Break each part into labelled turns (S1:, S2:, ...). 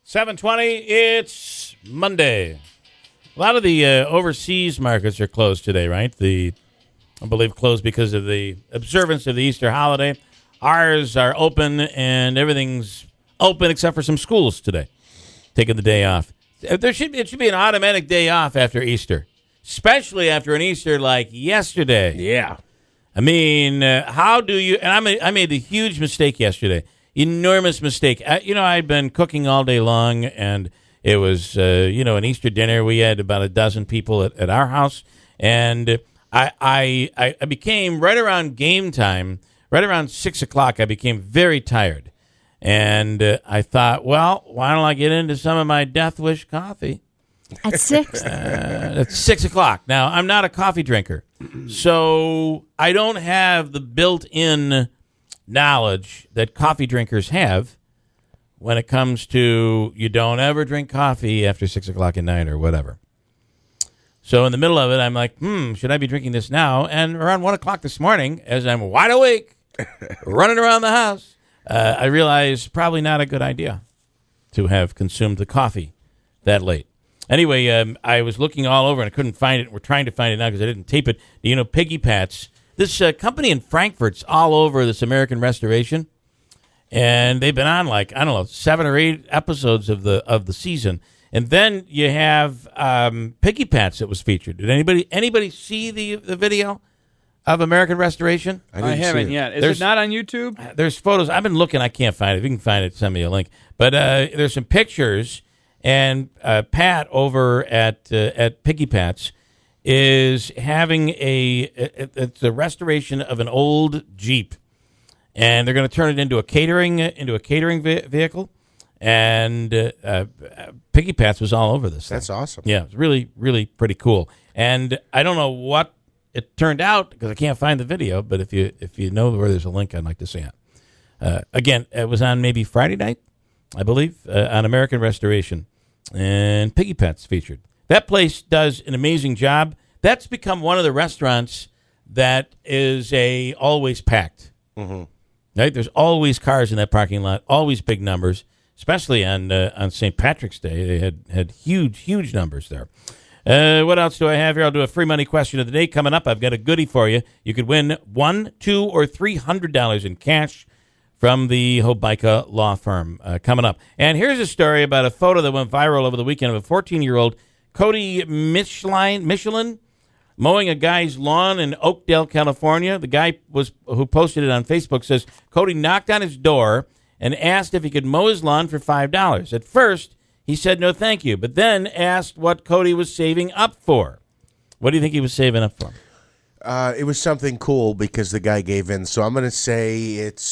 S1: 7:20, it's Monday. A lot of the overseas markets are closed today, right? I believe closed because of the observance of the Easter holiday. Ours are open, and everything's open except for some schools today, taking the day off. It should be an automatic day off after Easter, especially after an Easter like yesterday.
S2: Yeah.
S1: I mean, how do you? And I made the huge mistake yesterday. Enormous mistake. I'd been cooking all day long, and it was, an Easter dinner. We had about a dozen people at our house, and I became, right around game time, right around 6 o'clock, I became very tired. And I thought, well, why don't I get into some of my Death Wish coffee?
S3: At 6?
S1: At 6 o'clock. Now, I'm not a coffee drinker, so I don't have the built-in knowledge that coffee drinkers have when it comes to you don't ever drink coffee after 6 o'clock at night or whatever. So in the middle of it, I'm like, should I be drinking this now? And around 1 o'clock this morning, as I'm wide awake, running around the house, I realized probably not a good idea to have consumed the coffee that late. Anyway, I was looking all over and I couldn't find it. We're trying to find it now because I didn't tape it. Do you know Piggy Pat's? This company in Frankfurt's all over this American Restoration, and they've been on 7 or 8 episodes of the season. And then you have Piggy Pat's that was featured. Did anybody see the video of American Restoration?
S4: I haven't yet. Is it not on YouTube?
S1: There's photos. I've been looking. I can't find it. If you can find it, send me a link. But there's some pictures, and Pat over at Piggy Pat's is having it's a restoration of an old Jeep, and they're going to turn it into a catering vehicle, and Piggy Pat's was all over this.
S2: That's
S1: thing.
S2: awesome.
S1: Yeah, it's really, really pretty cool. And I don't know what it turned out because I can't find the video, but if you know where there's a link, I'd like to see it. Again, it was on maybe Friday night, I believe, on American Restoration, and Piggy Pat's featured. That place does an amazing job. That's become one of the restaurants that is always packed. Mm-hmm. Right? There's always cars in that parking lot, always big numbers, especially on St. Patrick's Day. They had huge numbers there. What else do I have here? I'll do a free money question of the day coming up. I've got a goodie for you. You could win $100, $200, or $300 in cash from the Hobica Law Firm coming up. And here's a story about a photo that went viral over the weekend of a 14-year-old Cody Michelin mowing a guy's lawn in Oakdale, California. The guy who posted it on Facebook says Cody knocked on his door and asked if he could mow his lawn for $5. At first, he said no thank you, but then asked what Cody was saving up for. What do you think he was saving up for?
S2: It was something cool because the guy gave in. So I'm going to say it's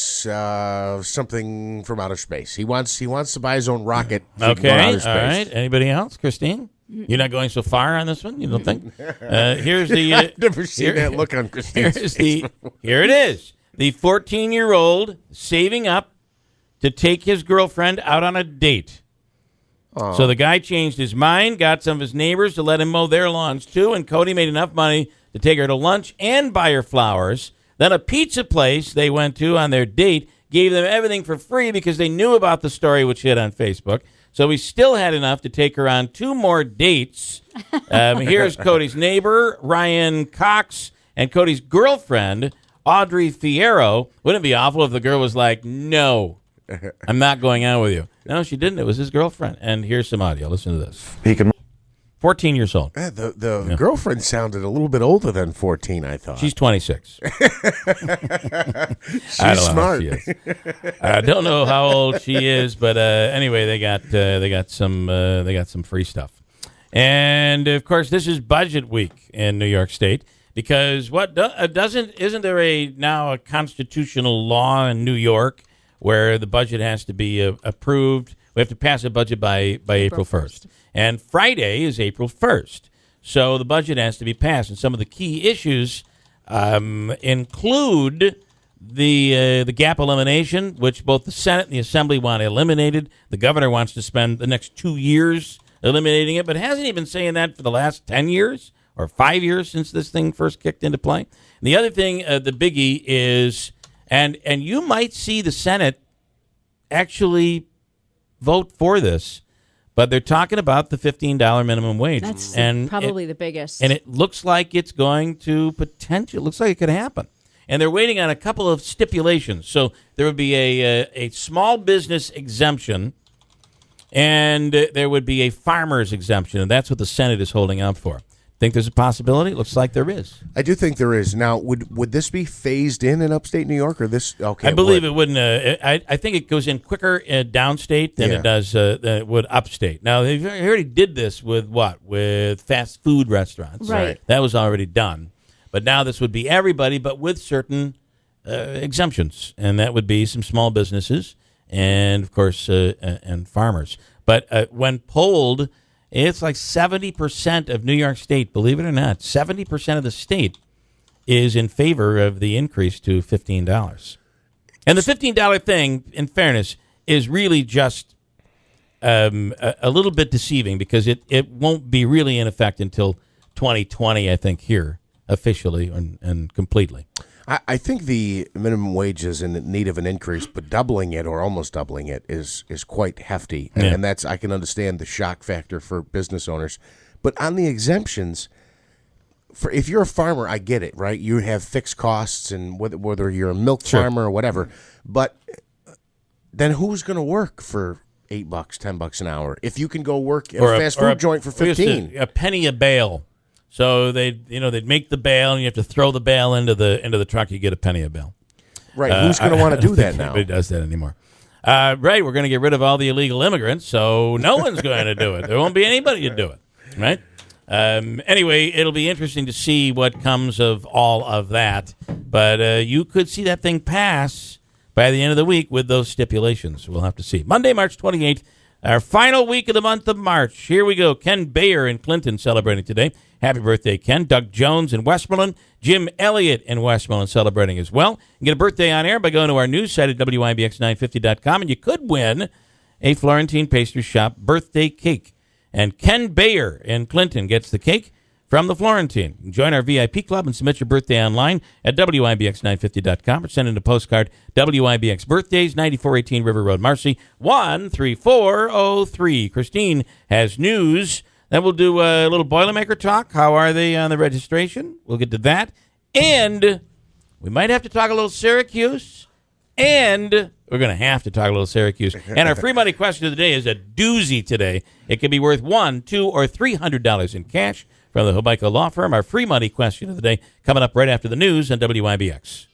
S2: something from outer space. He wants to buy his own rocket.
S1: Okay, all right. Anybody else? Christine? You're not going so far on this one, you don't think? Here's the...
S2: I've never seen that look on Christine's face.
S1: Here it is. The 14-year-old saving up to take his girlfriend out on a date. Aww. So the guy changed his mind, got some of his neighbors to let him mow their lawns too, and Cody made enough money to take her to lunch and buy her flowers. Then a pizza place they went to on their date gave them everything for free because they knew about the story which hit on Facebook. So we still had enough to take her on 2 more dates. Here's Cody's neighbor, Ryan Cox, and Cody's girlfriend, Audrey Fierro. Wouldn't it be awful if the girl was like, no, I'm not going out with you? No, she didn't. It was his girlfriend. And here's some audio. Listen to this. 14 years old.
S2: The girlfriend sounded a little bit older than 14, I thought.
S1: She's 26.
S2: She's smart.
S1: I don't know how old she is, but anyway, they got some free stuff. And of course, this is budget week in New York State because isn't there now a constitutional law in New York where the budget has to be approved? We have to pass a budget by April 1st. And Friday is April 1st. So the budget has to be passed. And some of the key issues include the gap elimination, which both the Senate and the Assembly want eliminated. The governor wants to spend the next 2 years eliminating it, but hasn't he been saying that for the last 10 years or 5 years since this thing first kicked into play? And the other thing, the biggie is, and you might see the Senate actually vote for this, But they're talking about the $15 minimum wage.
S3: That's
S1: and
S3: probably the biggest.
S1: And it looks like it's going to potentially, looks like it could happen. And they're waiting on a couple of stipulations. So there would be a small business exemption, and there would be a farmer's exemption, and that's what the Senate is holding out for. Think there's a possibility? It looks like there is.
S2: I do think there is. Now, would this be phased in upstate New York, or this? Okay,
S1: I believe it wouldn't. I think it goes in quicker downstate than it does than it would upstate. Now, they already did this with what? With fast food restaurants.
S3: Right.
S1: That was already done. But now this would be everybody, but with certain exemptions, and that would be some small businesses and, of course, and farmers. But when polled, it's like 70% of New York State, believe it or not, 70% of the state is in favor of the increase to $15. And the $15 thing, in fairness, is really just a little bit deceiving because it won't be really in effect until 2020, I think, here, officially and completely.
S2: I think the minimum wage is in need of an increase, but doubling it or almost doubling it is quite hefty.
S1: Yeah.
S2: And that's, I can understand the shock factor for business owners. But on the exemptions, if you're a farmer, I get it, right? You have fixed costs, and whether you're a milk farmer or whatever. But then who's going to work for $8, $10 an hour if you can go work at a fast food joint for 15?
S1: A penny a bale. So they'd make the bale, and you have to throw the bale into the truck. You get a penny a bale.
S2: Right. Who's going to want to do that now?
S1: Nobody does that anymore. Right. We're going to get rid of all the illegal immigrants, so no one's going to do it. There won't be anybody to do it. Right. Anyway, it'll be interesting to see what comes of all of that. But you could see that thing pass by the end of the week with those stipulations. We'll have to see. Monday, March 28th, our final week of the month of March. Here we go. Ken Bayer in Clinton celebrating today. Happy birthday, Ken. Doug Jones in Westmoreland. Jim Elliott in Westmoreland celebrating as well. You get a birthday on air by going to our news site at WIBX950.com, and you could win a Florentine Pastry Shop birthday cake. And Ken Bayer in Clinton gets the cake from the Florentine. You can join our VIP club and submit your birthday online at WIBX950.com or send in a postcard, WIBX Birthdays, 9418 River Road, Marcy, 13403. Christine has news. Then we'll do a little Boilermaker talk. How are they on the registration? We'll get to that. And we might have to talk a little Syracuse. And we're going to have to talk a little Syracuse. And our free money question of the day is a doozy today. It can be worth $100, $200, or $300 in cash from the Hobico Law Firm. Our free money question of the day coming up right after the news on WIBX.